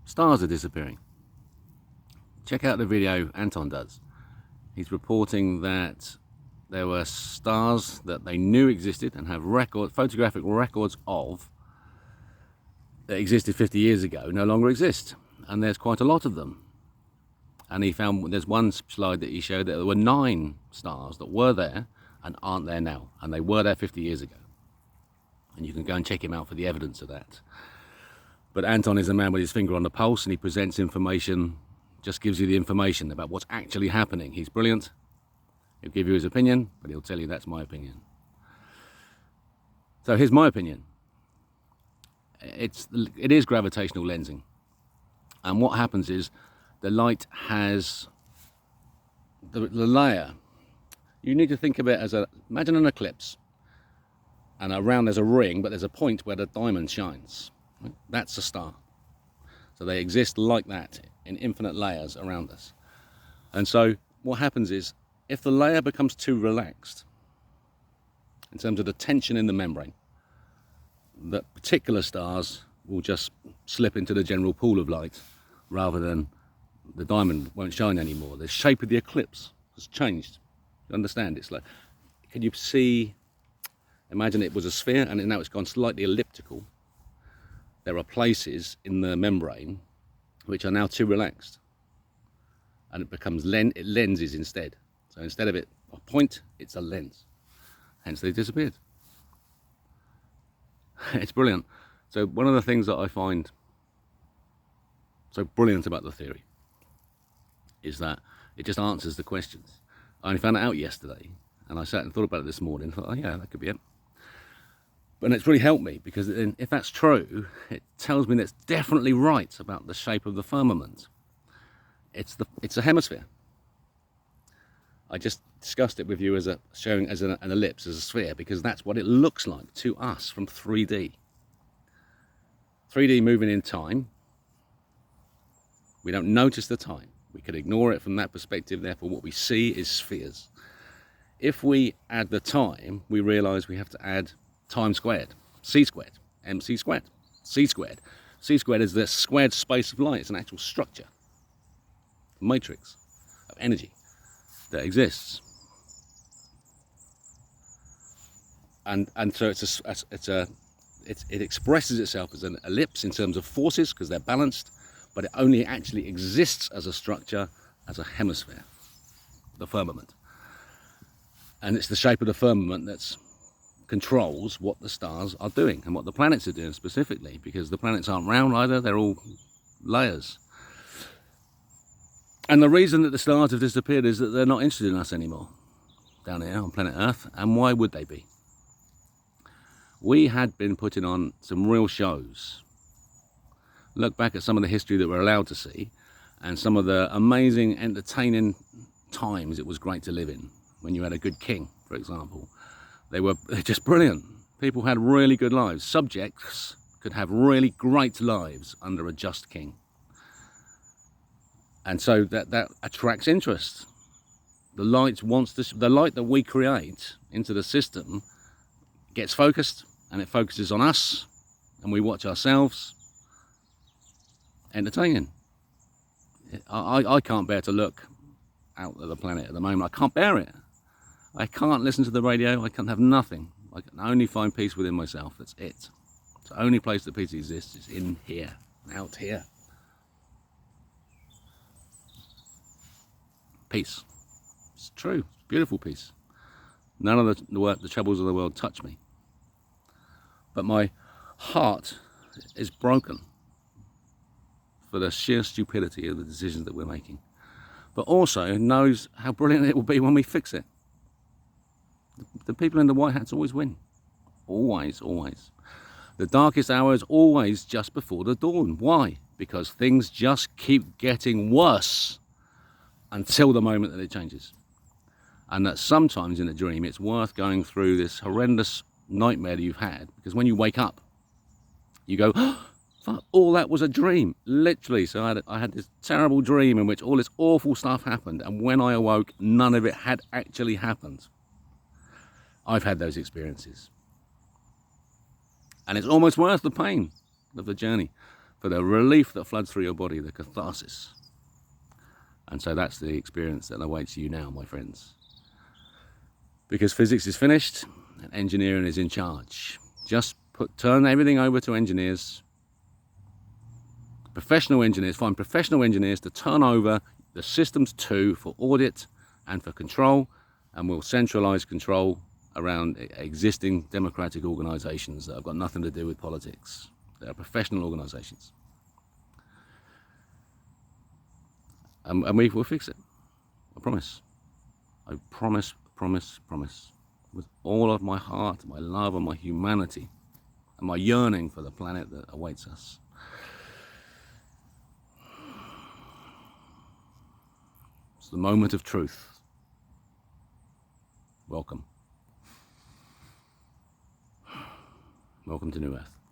Stars are disappearing. Check out the video Anton does. He's reporting that there were stars that they knew existed and have photographic records of that existed 50 years ago no longer exist, and there's quite a lot of them. And he found, there's one slide that he showed that there were 9 stars that were there and aren't there now, and they were there 50 years ago. And you can go and check him out for the evidence of that. But Anton is a man with his finger on the pulse, and he presents information, just gives you the information about what's actually happening. He's brilliant. He'll give you his opinion, but he'll tell you that's my opinion. So here's my opinion. It is gravitational lensing. And what happens is the light has the layer. You need to think of it as imagine an eclipse. And around there's a ring, but there's a point where the diamond shines. That's a star. So they exist like that in infinite layers around us. And so what happens is, if the layer becomes too relaxed in terms of the tension in the membrane, that particular stars will just slip into the general pool of light, rather than the diamond won't shine anymore. The shape of the eclipse has changed. You understand? It's like, can you see, imagine it was a sphere and now it's gone slightly elliptical. There are places in the membrane which are now too relaxed, and it becomes it lenses instead. So instead of it a point, it's a lens. Hence they disappeared. It's brilliant. So one of the things that I find so brilliant about the theory is that it just answers the questions. I only found it out yesterday, and I sat and thought about it this morning. Thought, oh yeah, that could be it. And it's really helped me, because if that's true, it tells me that's definitely right about the shape of the firmament. It's a hemisphere. I just discussed it with you as showing as an ellipse, as a sphere, because that's what it looks like to us from 3D. 3D moving in time. We don't notice the time. We could ignore it from that perspective. Therefore, what we see is spheres. If we add the time, we realize we have to add time squared, c squared, mc squared, c squared. C squared is the squared space of light. It's an actual structure, matrix of energy that exists. And so it expresses itself as an ellipse in terms of forces, because they're balanced, but it only actually exists as a structure, as a hemisphere, the firmament. And it's the shape of the firmament that controls what the stars are doing and what the planets are doing specifically, because the planets aren't round either, they're all layers. And the reason that the stars have disappeared is that they're not interested in us anymore down here on planet Earth. And why would they be? We had been putting on some real shows. Look back at some of the history that we're allowed to see, and some of the amazing, entertaining times it was great to live in. When you had a good king, for example, they're just brilliant. People had really good lives. Subjects could have really great lives under a just king. And so that attracts interest. The light that we create into the system gets focused, and it focuses on us, and we watch ourselves. Entertaining. I can't bear to look out at the planet at the moment. I can't bear it. I can't listen to the radio. I can't have nothing. I can only find peace within myself. That's it. It's the only place that peace exists is in here, out here. Peace. It's true. It's beautiful peace. None of the troubles of the world touch me. But my heart is broken for the sheer stupidity of the decisions that we're making. But also knows how brilliant it will be when we fix it. The people in the white hats always win. Always, always. The darkest hour is always just before the dawn. Why? Because things just keep getting worse until the moment that it changes. And that sometimes in a dream it's worth going through this horrendous nightmare that you've had, because when you wake up you go, oh, fuck, all that was a dream, literally. So I had this terrible dream in which all this awful stuff happened, and when I awoke none of it had actually happened. I've had those experiences, and it's almost worth the pain of the journey for the relief that floods through your body, the catharsis. And so that's the experience that awaits you now, my friends. Because physics is finished and engineering is in charge. Just turn everything over to engineers, professional engineers, find professional engineers to turn over the systems to for audit and for control, and we'll centralize control around existing democratic organizations that have got nothing to do with politics. They are professional organizations. And we will fix it. I promise. I promise, promise, promise. With all of my heart, my love, and my humanity, and my yearning for the planet that awaits us. It's the moment of truth. Welcome. Welcome to New Earth.